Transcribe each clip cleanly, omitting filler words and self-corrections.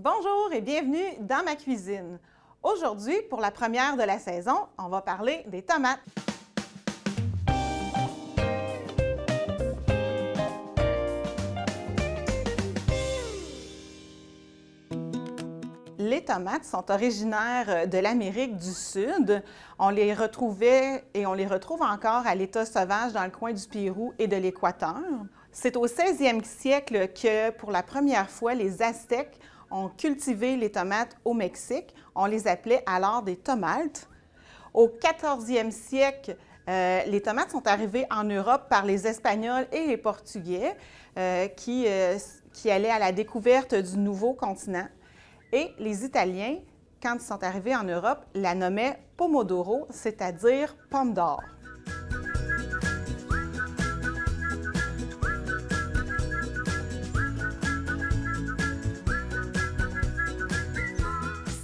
Bonjour et bienvenue dans ma cuisine. Aujourd'hui, pour la première de la saison, on va parler des tomates. Les tomates sont originaires de l'Amérique du Sud. On les retrouvait et on les retrouve encore à l'état sauvage dans le coin du Pérou et de l'Équateur. C'est au 16e siècle que, pour la première fois, les Aztèques ont cultivé les tomates au Mexique. On les appelait alors des tomates. Au 14e siècle, les tomates sont arrivées en Europe par les Espagnols et les Portugais qui allaient à la découverte du nouveau continent. Et les Italiens, quand ils sont arrivés en Europe, la nommaient pomodoro, c'est-à-dire pomme d'or.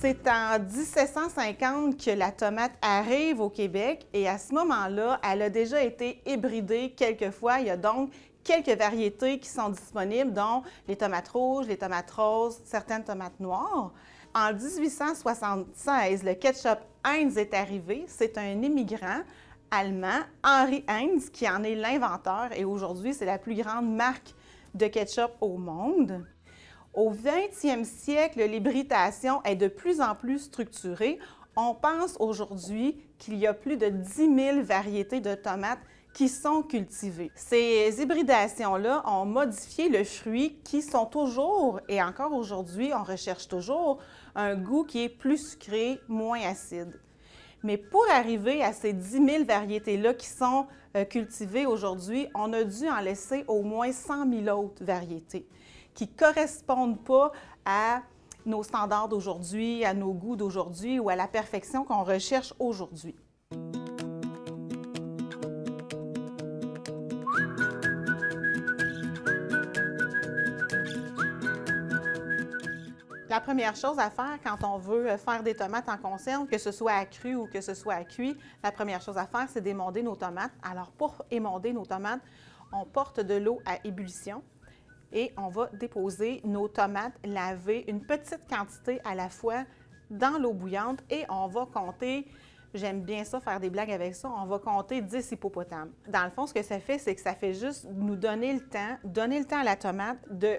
C'est en 1750 que la tomate arrive au Québec et à ce moment-là, elle a déjà été hybridée quelques fois. Il y a donc quelques variétés qui sont disponibles, dont les tomates rouges, les tomates roses, certaines tomates noires. En 1876, le ketchup Heinz est arrivé. C'est un immigrant allemand, Henry Heinz, qui en est l'inventeur et aujourd'hui, c'est la plus grande marque de ketchup au monde. Au 20e siècle, l'hybridation est de plus en plus structurée. On pense aujourd'hui qu'il y a plus de 10 000 variétés de tomates qui sont cultivées. Ces hybridations-là ont modifié le fruit qui sont toujours, et encore aujourd'hui, on recherche toujours, un goût qui est plus sucré, moins acide. Mais pour arriver à ces 10 000 variétés-là qui sont cultivées aujourd'hui, on a dû en laisser au moins 100 000 autres variétés qui ne correspondent pas à nos standards d'aujourd'hui, à nos goûts d'aujourd'hui ou à la perfection qu'on recherche aujourd'hui. La première chose à faire quand on veut faire des tomates en conserve, que ce soit à cru ou que ce soit à cuit, la première chose à faire, c'est d'émonder nos tomates. Alors, pour émonder nos tomates, on porte de l'eau à ébullition et on va déposer nos tomates lavées, une petite quantité à la fois, dans l'eau bouillante et on va compter, j'aime bien ça, faire des blagues avec ça, on va compter 10 hippopotames. Dans le fond, ce que ça fait, c'est que ça fait juste nous donner le temps à la tomate de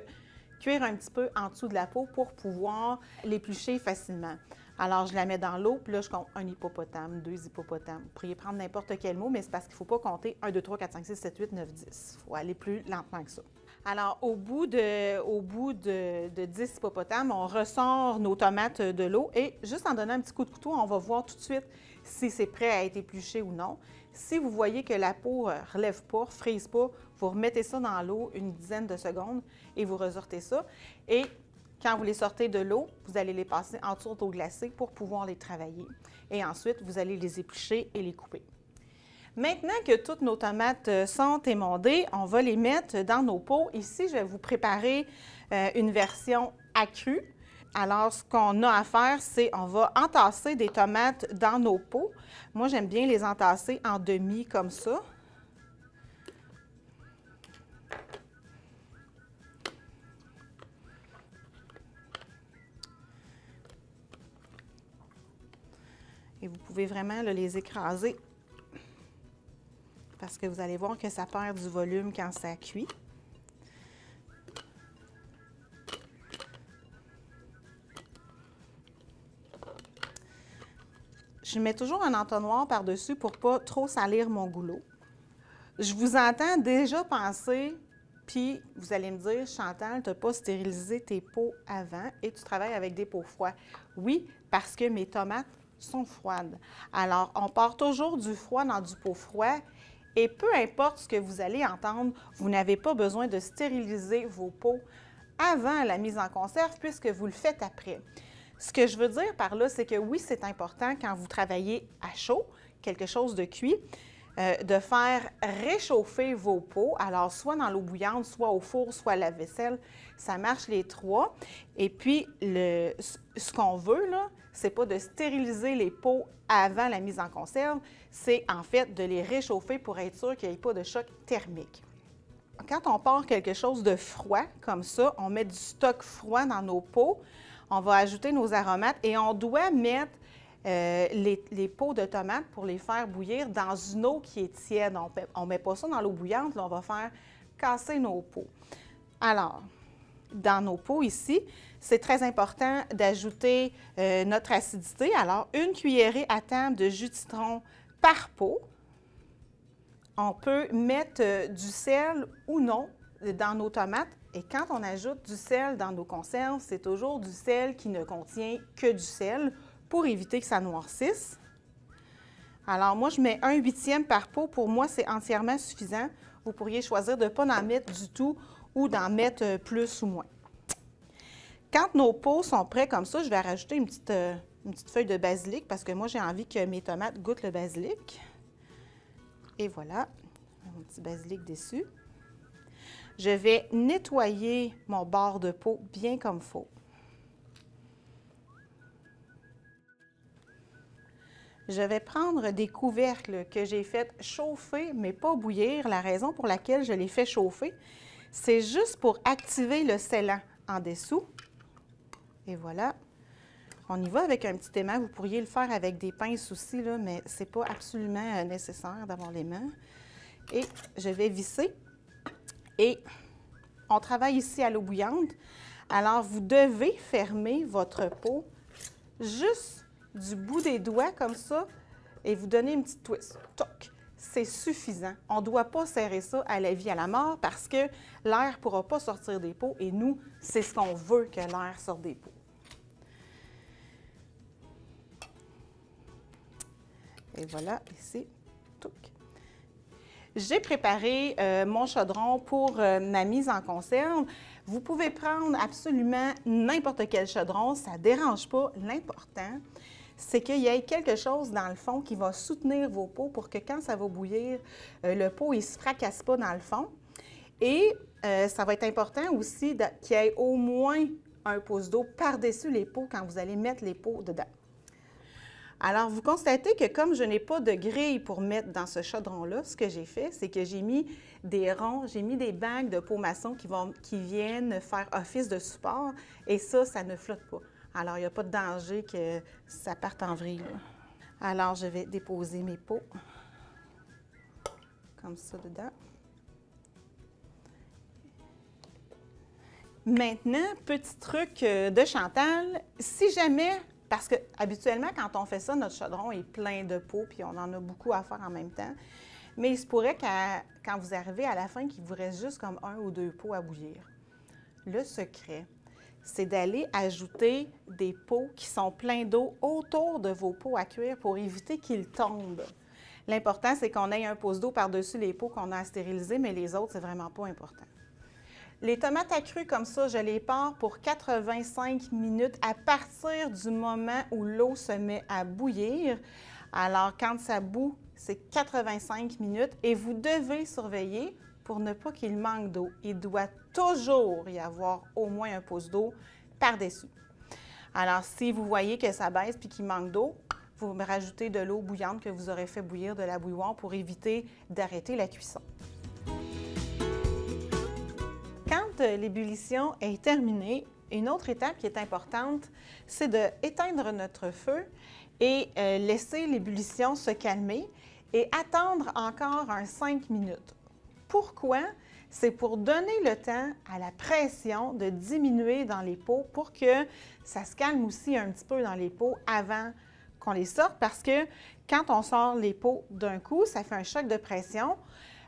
cuire un petit peu en dessous de la peau pour pouvoir l'éplucher facilement. Alors, je la mets dans l'eau, puis là, je compte un hippopotame, 2 hippopotames. Vous pourriez prendre n'importe quel mot, mais c'est parce qu'il ne faut pas compter 1, 2, 3, 4, 5, 6, 7, 8, 9, 10. Il faut aller plus lentement que ça. Alors, au bout de 10 hippopotames, on ressort nos tomates de l'eau et juste en donnant un petit coup de couteau, on va voir tout de suite si c'est prêt à être épluché ou non. Si vous voyez que la peau ne relève pas, ne frise pas, vous remettez ça dans l'eau une dizaine de secondes et vous ressortez ça. Et quand vous les sortez de l'eau, vous allez les passer en dessous d'eau glacée pour pouvoir les travailler. Et ensuite, vous allez les éplucher et les couper. Maintenant que toutes nos tomates sont émondées, on va les mettre dans nos pots. Ici, je vais vous préparer une version accrue. Alors, ce qu'on a à faire, c'est on va entasser des tomates dans nos pots. Moi, j'aime bien les entasser en demi comme ça. Et vous pouvez vraiment là, les écraser parce que vous allez voir que ça perd du volume quand ça cuit. Je mets toujours un entonnoir par-dessus pour ne pas trop salir mon goulot. Je vous entends déjà penser, puis vous allez me dire, Chantal, tu n'as pas stérilisé tes pots avant et tu travailles avec des pots froids. Oui, parce que mes tomates sont froides. Alors, on part toujours du froid dans du pot froid et peu importe ce que vous allez entendre, vous n'avez pas besoin de stériliser vos pots avant la mise en conserve puisque vous le faites après. Ce que je veux dire par là, c'est que oui, c'est important quand vous travaillez à chaud, quelque chose de cuit, de faire réchauffer vos pots, alors soit dans l'eau bouillante, soit au four, soit à la vaisselle, ça marche les trois. Et puis, ce qu'on veut, là, c'est pas de stériliser les pots avant la mise en conserve, c'est en fait de les réchauffer pour être sûr qu'il n'y ait pas de choc thermique. Quand on part quelque chose de froid comme ça, on met du stock froid dans nos pots, On va ajouter nos aromates et on doit mettre les peaux de tomates pour les faire bouillir dans une eau qui est tiède. On ne met pas ça dans l'eau bouillante, là, on va faire casser nos peaux. Alors, dans nos peaux ici, c'est très important d'ajouter notre acidité. Alors, 1 cuillerée à table de jus de citron par peau. On peut mettre du sel ou non dans nos tomates. Et quand on ajoute du sel dans nos conserves, c'est toujours du sel qui ne contient que du sel pour éviter que ça noircisse. Alors moi, je mets 1/8 par peau. Pour moi, c'est entièrement suffisant. Vous pourriez choisir de ne pas en mettre du tout ou d'en mettre plus ou moins. Quand nos peaux sont prêts comme ça, je vais rajouter une petite feuille de basilic parce que moi, j'ai envie que mes tomates goûtent le basilic. Et voilà, mon petit basilic dessus. Je vais nettoyer mon bord de peau bien comme il faut. Je vais prendre des couvercles que j'ai fait chauffer, mais pas bouillir. La raison pour laquelle je les fais chauffer, c'est juste pour activer le scellant en dessous. Et voilà. On y va avec un petit aimant. Vous pourriez le faire avec des pinces aussi, là, mais ce n'est pas absolument nécessaire d'avoir les mains. Et je vais visser. Et on travaille ici à l'eau bouillante. Alors, vous devez fermer votre peau juste du bout des doigts comme ça et vous donner une petite twist. Toc! C'est suffisant. On ne doit pas serrer ça à la vie, à la mort parce que l'air ne pourra pas sortir des peaux et nous, c'est ce qu'on veut que l'air sorte des peaux. Et voilà, ici, touc. J'ai préparé mon chaudron pour ma mise en conserve. Vous pouvez prendre absolument n'importe quel chaudron, ça ne dérange pas. L'important, c'est qu'il y ait quelque chose dans le fond qui va soutenir vos peaux pour que quand ça va bouillir, le pot ne se fracasse pas dans le fond. Et ça va être important aussi qu'il y ait au moins 1 pouce d'eau par-dessus les peaux quand vous allez mettre les peaux dedans. Alors, vous constatez que comme je n'ai pas de grille pour mettre dans ce chaudron-là, ce que j'ai fait, c'est que j'ai mis des ronds, j'ai mis des bagues de peau maçon qui viennent faire office de support et ça ne flotte pas. Alors, il n'y a pas de danger que ça parte en vrille, là. Alors, je vais déposer mes peaux comme ça dedans. Maintenant, petit truc de Chantal, si jamais... Parce que habituellement, quand on fait ça, notre chaudron est plein de peau, puis on en a beaucoup à faire en même temps. Mais il se pourrait quand vous arrivez à la fin, qu'il vous reste juste comme 1 ou 2 pots à bouillir. Le secret, c'est d'aller ajouter des pots qui sont pleins d'eau autour de vos pots à cuire pour éviter qu'ils tombent. L'important, c'est qu'on ait 1 pouce d'eau par-dessus les pots qu'on a à stériliser, mais les autres, c'est vraiment pas important. Les tomates à cru comme ça, je les pars pour 85 minutes à partir du moment où l'eau se met à bouillir. Alors, quand ça bout, c'est 85 minutes et vous devez surveiller pour ne pas qu'il manque d'eau. Il doit toujours y avoir au moins 1 pouce d'eau par-dessus. Alors, si vous voyez que ça baisse puis qu'il manque d'eau, vous me rajoutez de l'eau bouillante que vous aurez fait bouillir de la bouilloire pour éviter d'arrêter la cuisson. Quand l'ébullition est terminée, une autre étape qui est importante, c'est d'éteindre notre feu et laisser l'ébullition se calmer et attendre encore 5 minutes. Pourquoi? C'est pour donner le temps à la pression de diminuer dans les pots pour que ça se calme aussi un petit peu dans les pots avant qu'on les sorte parce que quand on sort les pots d'un coup, ça fait un choc de pression.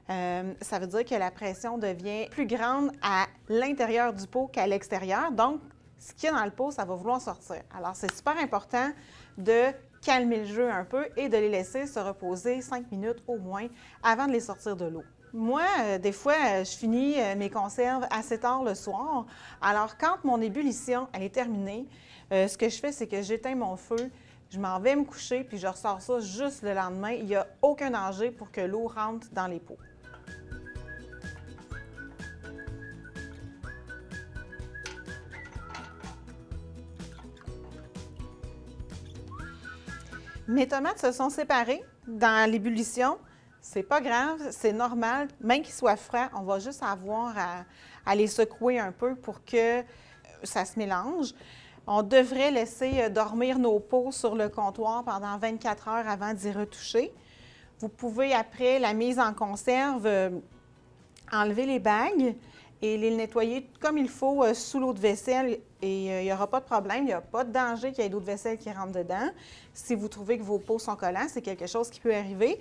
Ça veut dire que la pression devient plus grande à l'intérieur du pot qu'à l'extérieur. Donc, ce qu'il y a dans le pot, ça va vouloir sortir. Alors, c'est super important de calmer le jeu un peu et de les laisser se reposer 5 minutes au moins avant de les sortir de l'eau. Moi, des fois, je finis mes conserves assez tard le soir. Alors, quand mon ébullition elle est terminée, ce que je fais, c'est que j'éteins mon feu, je m'en vais me coucher, puis je ressors ça juste le lendemain. Il n'y a aucun danger pour que l'eau rentre dans les pots. Mes tomates se sont séparées dans l'ébullition. C'est pas grave, c'est normal. Même qu'ils soient frais, on va juste avoir à les secouer un peu pour que ça se mélange. On devrait laisser dormir nos pots sur le comptoir pendant 24 heures avant d'y retoucher. Vous pouvez, après la mise en conserve, enlever les bagues et les nettoyer comme il faut sous l'eau de vaisselle et il n'y aura pas de problème, il n'y a pas de danger qu'il y ait d'eau de vaisselle qui rentre dedans. Si vous trouvez que vos pots sont collants, c'est quelque chose qui peut arriver.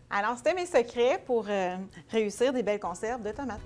Alors, c'était mes secrets pour réussir des belles conserves de tomates.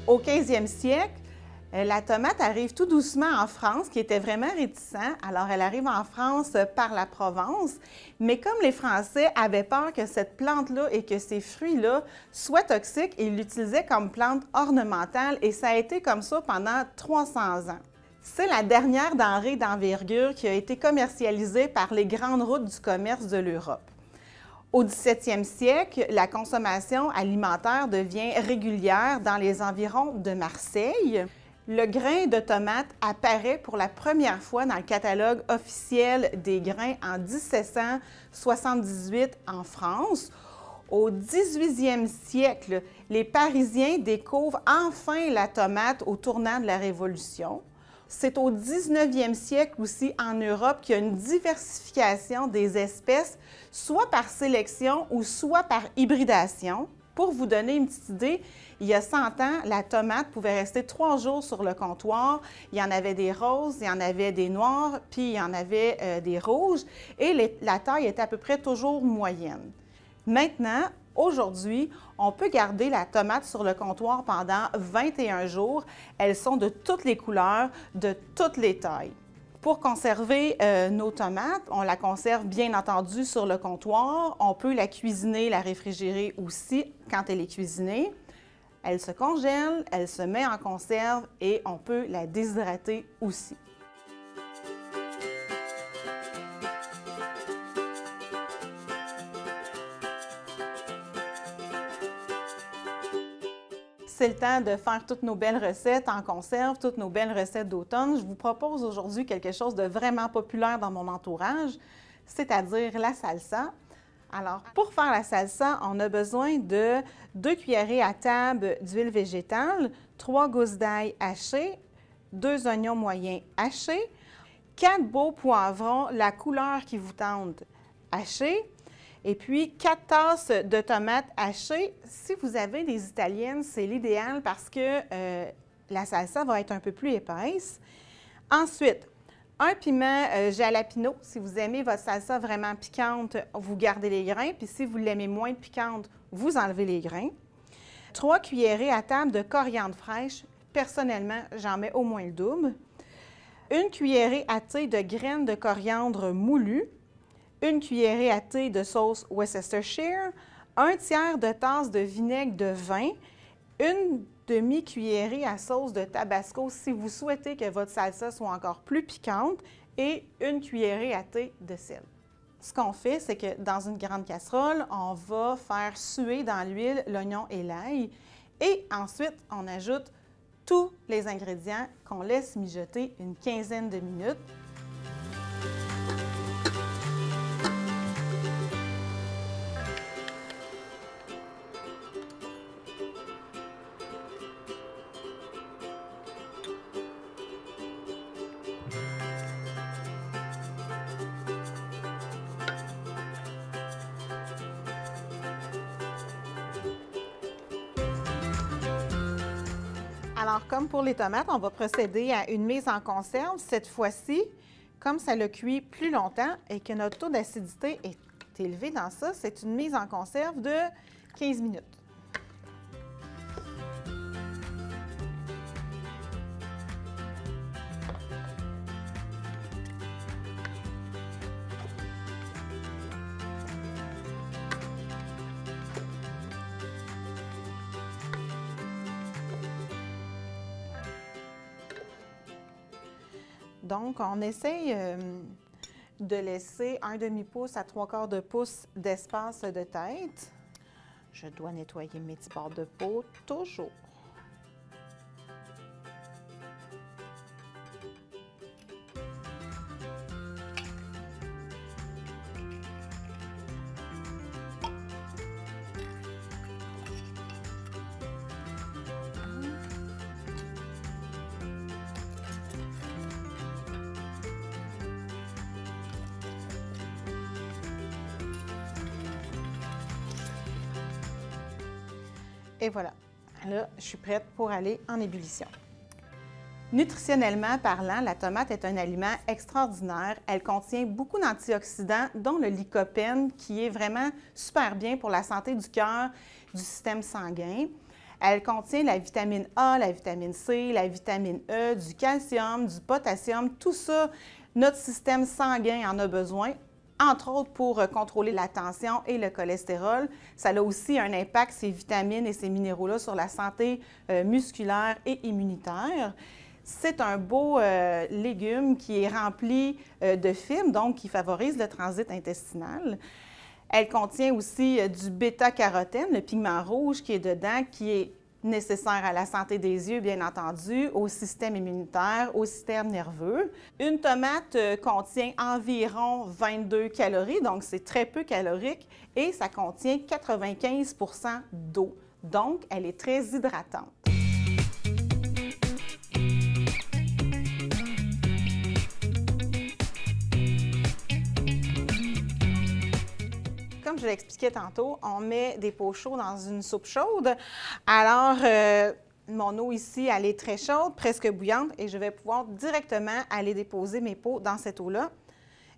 Au 15e siècle, la tomate arrive tout doucement en France, qui était vraiment réticent. Alors, elle arrive en France par la Provence. Mais comme les Français avaient peur que cette plante-là et que ces fruits-là soient toxiques, ils l'utilisaient comme plante ornementale et ça a été comme ça pendant 300 ans. C'est la dernière denrée d'envergure qui a été commercialisée par les grandes routes du commerce de l'Europe. Au 17e siècle, la consommation alimentaire devient régulière dans les environs de Marseille. Le grain de tomate apparaît pour la première fois dans le catalogue officiel des grains en 1778 en France. Au 18e siècle, les Parisiens découvrent enfin la tomate au tournant de la Révolution. C'est au 19e siècle aussi en Europe qu'il y a une diversification des espèces, soit par sélection ou soit par hybridation. Pour vous donner une petite idée, il y a 100 ans, la tomate pouvait rester 3 jours sur le comptoir. Il y en avait des roses, il y en avait des noirs, puis il y en avait des rouges et la taille était à peu près toujours moyenne. Maintenant, aujourd'hui, on peut garder la tomate sur le comptoir pendant 21 jours. Elles sont de toutes les couleurs, de toutes les tailles. Pour conserver nos tomates, on la conserve bien entendu sur le comptoir. On peut la cuisiner, la réfrigérer aussi quand elle est cuisinée. Elle se congèle, elle se met en conserve et on peut la déshydrater aussi. C'est le temps de faire toutes nos belles recettes en conserve, toutes nos belles recettes d'automne. Je vous propose aujourd'hui quelque chose de vraiment populaire dans mon entourage, c'est-à-dire la salsa. Alors, pour faire la salsa, on a besoin de 2 cuillerées à table d'huile végétale, 3 gousses d'ail hachées, 2 oignons moyens hachés, 4 beaux poivrons, la couleur qui vous tente, hachés, et puis 4 tasses de tomates hachées. Si vous avez des italiennes, c'est l'idéal parce que la salsa va être un peu plus épaisse. Ensuite, un piment jalapeno. Si vous aimez votre salsa vraiment piquante, vous gardez les grains. Puis si vous l'aimez moins piquante, vous enlevez les grains. 3 cuillerées à table de coriandre fraîche. Personnellement, j'en mets au moins le double. 1 cuillerée à thé de graines de coriandre moulues. 1 cuillerée à thé de sauce Worcestershire, 1 tiers de tasse de vinaigre de vin, 1 demi-cuillerée à sauce de tabasco si vous souhaitez que votre salsa soit encore plus piquante et 1 cuillerée à thé de sel. Ce qu'on fait, c'est que dans une grande casserole, on va faire suer dans l'huile l'oignon et l'ail et ensuite on ajoute tous les ingrédients qu'on laisse mijoter une quinzaine de minutes. Alors, comme pour les tomates, on va procéder à une mise en conserve. Cette fois-ci, comme ça l'a cuit plus longtemps et que notre taux d'acidité est élevé dans ça, c'est une mise en conserve de 15 minutes. Donc, on essaye de laisser un demi-pouce à 3/4 de pouce d'espace de tête. Je dois nettoyer mes petits bords de peau toujours. Et voilà, là, je suis prête pour aller en ébullition. Nutritionnellement parlant, la tomate est un aliment extraordinaire. Elle contient beaucoup d'antioxydants, dont le lycopène, qui est vraiment super bien pour la santé du cœur, du système sanguin. Elle contient la vitamine A, la vitamine C, la vitamine E, du calcium, du potassium. Tout ça, notre système sanguin en a besoin, entre autres pour contrôler la tension et le cholestérol. Ça a aussi un impact, ces vitamines et ces minéraux-là, sur la santé musculaire et immunitaire. C'est un beau légume qui est rempli de fibres, donc qui favorise le transit intestinal. Elle contient aussi du bêta-carotène, le pigment rouge qui est dedans, qui est nécessaire à la santé des yeux, bien entendu, au système immunitaire, au système nerveux. Une tomate contient environ 22 calories, donc c'est très peu calorique, et ça contient 95 % d'eau. Donc, elle est très hydratante. Comme je l'expliquais tantôt, on met des pots chauds dans une soupe chaude. Alors, mon eau ici, elle est très chaude, presque bouillante, et je vais pouvoir directement aller déposer mes pots dans cette eau-là.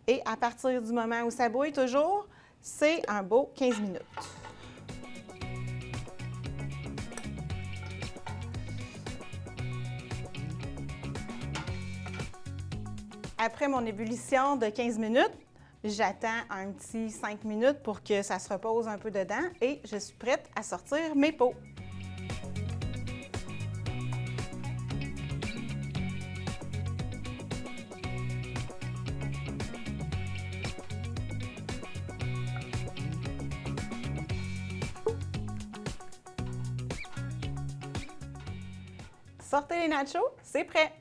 Et à partir du moment où ça bouille toujours, c'est un beau 15 minutes. Après mon ébullition de 15 minutes, j'attends un petit 5 minutes pour que ça se repose un peu dedans et je suis prête à sortir mes pots. Sortez les nachos, c'est prêt!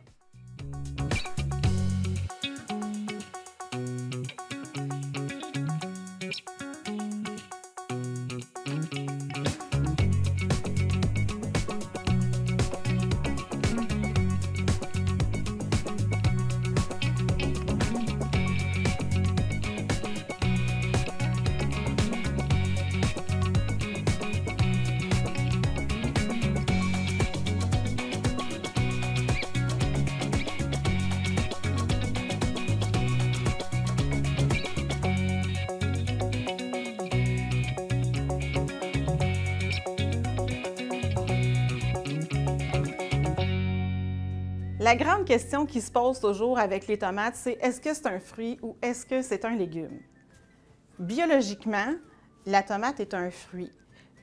La grande question qui se pose toujours avec les tomates, c'est est-ce que c'est un fruit ou est-ce que c'est un légume? Biologiquement, la tomate est un fruit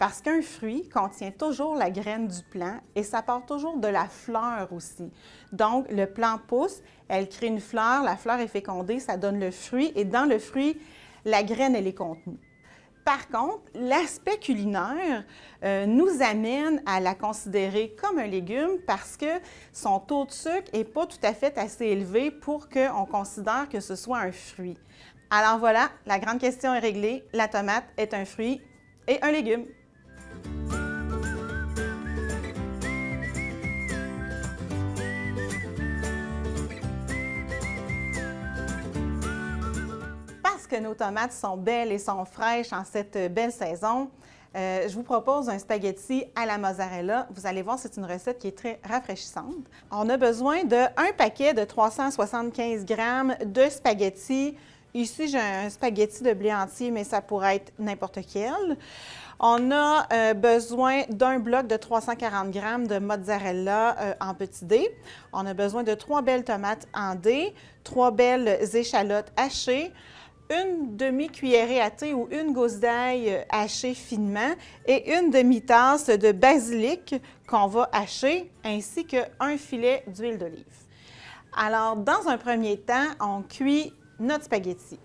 parce qu'un fruit contient toujours la graine du plant et ça part toujours de la fleur aussi. Donc, le plant pousse, elle crée une fleur, la fleur est fécondée, ça donne le fruit et dans le fruit, la graine, elle est contenue. Par contre, l'aspect culinaire nous amène à la considérer comme un légume parce que son taux de sucre n'est pas tout à fait assez élevé pour qu'on considère que ce soit un fruit. Alors voilà, la grande question est réglée. La tomate est un fruit et un légume. Parce que nos tomates sont belles et sont fraîches en cette belle saison, je vous propose un spaghetti à la mozzarella. Vous allez voir, c'est une recette qui est très rafraîchissante. On a besoin d'un paquet de 375 g de spaghetti. Ici, j'ai un spaghetti de blé entier, mais ça pourrait être n'importe quel. On a besoin d'un bloc de 340 g de mozzarella en petits dés. On a besoin de 3 belles tomates en dés, 3 belles échalotes hachées, une demi-cuillerée à thé ou une gousse d'ail hachée finement et une demi-tasse de basilic qu'on va hacher, ainsi qu'un filet d'huile d'olive. Alors, dans un premier temps, on cuit notre spaghetti.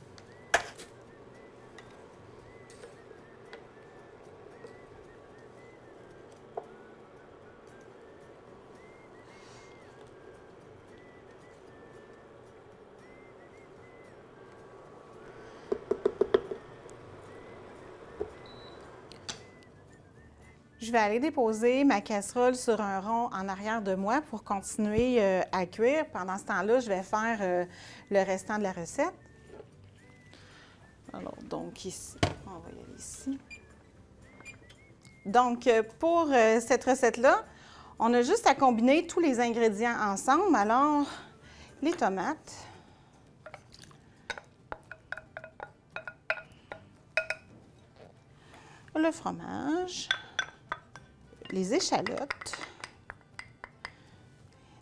Je vais aller déposer ma casserole sur un rond en arrière de moi pour continuer à cuire. Pendant ce temps-là, je vais faire le restant de la recette. Alors, donc ici, on va y aller ici. Donc, pour cette recette-là, on a juste à combiner tous les ingrédients ensemble. Alors, les tomates, le fromage, les échalotes,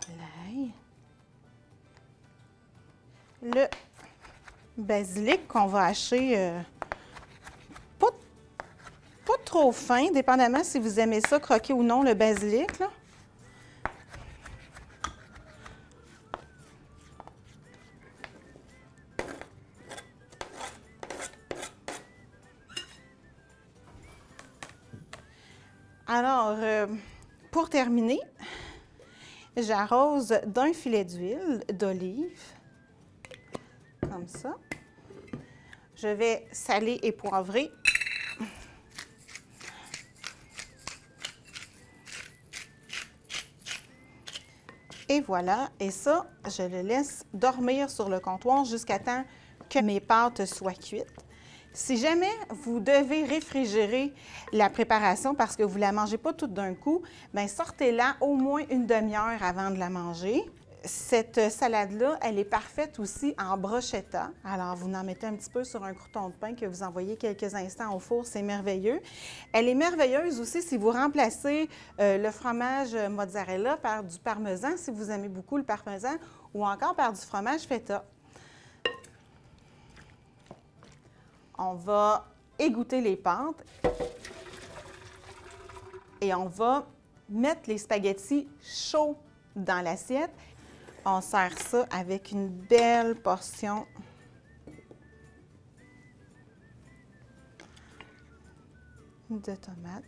l'ail, le basilic qu'on va hacher pas trop fin, dépendamment si vous aimez ça croquer ou non le basilic, là. Alors, pour terminer, j'arrose d'un filet d'huile d'olive, comme ça. Je vais saler et poivrer. Et voilà, et ça, je le laisse dormir sur le comptoir jusqu'à temps que mes pâtes soient cuites. Si jamais vous devez réfrigérer la préparation parce que vous ne la mangez pas toute d'un coup, bien sortez-la au moins une demi-heure avant de la manger. Cette salade-là, elle est parfaite aussi en brochetta. Alors, vous en mettez un petit peu sur un crouton de pain que vous envoyez quelques instants au four, c'est merveilleux. Elle est merveilleuse aussi si vous remplacez le fromage mozzarella par du parmesan, si vous aimez beaucoup le parmesan, ou encore par du fromage feta. On va égoutter les pâtes et on va mettre les spaghettis chauds dans l'assiette. On sert ça avec une belle portion de tomates.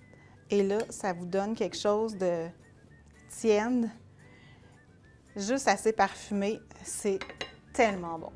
Et là, ça vous donne quelque chose de tiède, juste assez parfumé. C'est tellement bon.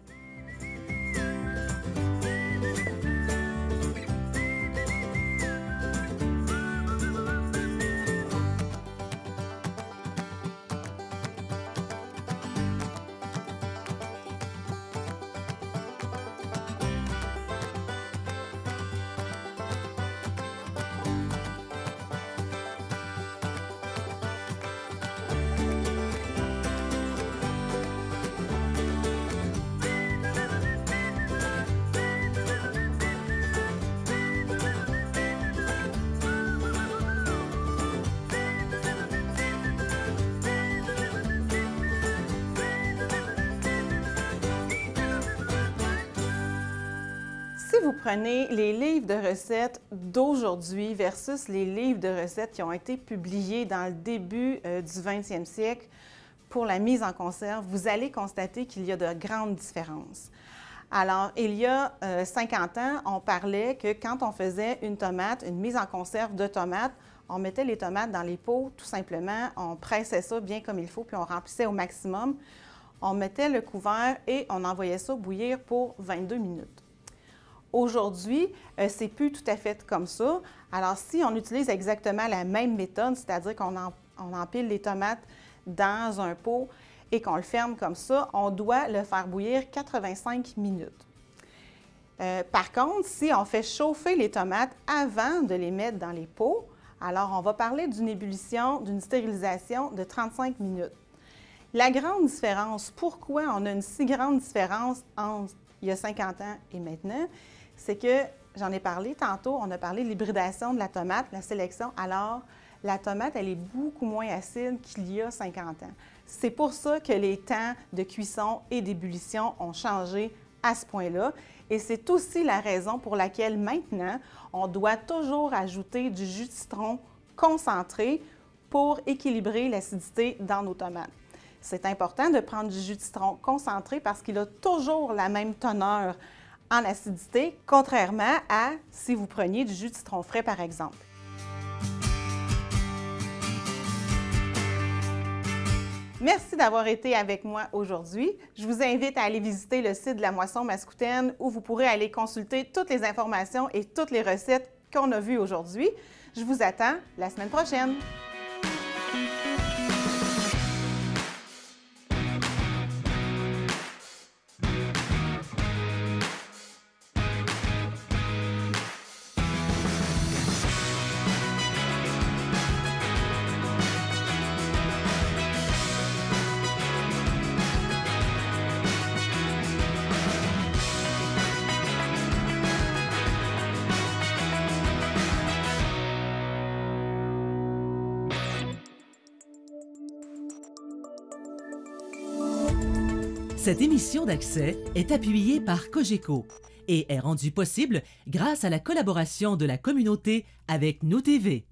Si vous prenez les livres de recettes d'aujourd'hui versus les livres de recettes qui ont été publiés dans le début du 20e siècle pour la mise en conserve, vous allez constater qu'il y a de grandes différences. Alors, il y a 50 ans, on parlait que quand on faisait une tomate, une mise en conserve de tomates, on mettait les tomates dans les pots, tout simplement, on pressait ça bien comme il faut, puis on remplissait au maximum. On mettait le couvert et on envoyait ça bouillir pour 22 minutes. Aujourd'hui, c'est plus tout à fait comme ça. Alors, si on utilise exactement la même méthode, c'est-à-dire qu'on empile les tomates dans un pot et qu'on le ferme comme ça, on doit le faire bouillir 85 minutes. Par contre, si on fait chauffer les tomates avant de les mettre dans les pots, alors on va parler d'une ébullition, d'une stérilisation de 35 minutes. La grande différence, pourquoi on a une si grande différence entre il y a 50 ans et maintenant, c'est que, j'en ai parlé tantôt, on a parlé de l'hybridation de la tomate, la sélection. Alors, la tomate, elle est beaucoup moins acide qu'il y a 50 ans. C'est pour ça que les temps de cuisson et d'ébullition ont changé à ce point-là. Et c'est aussi la raison pour laquelle maintenant, on doit toujours ajouter du jus de citron concentré pour équilibrer l'acidité dans nos tomates. C'est important de prendre du jus de citron concentré parce qu'il a toujours la même teneur en acidité, contrairement à si vous preniez du jus de citron frais, par exemple. Merci d'avoir été avec moi aujourd'hui. Je vous invite à aller visiter le site de la Moisson Mascoutaine où vous pourrez aller consulter toutes les informations et toutes les recettes qu'on a vues aujourd'hui. Je vous attends la semaine prochaine. Cette émission d'Accès est appuyée par Cogeco et est rendue possible grâce à la collaboration de la communauté avec Nous TV.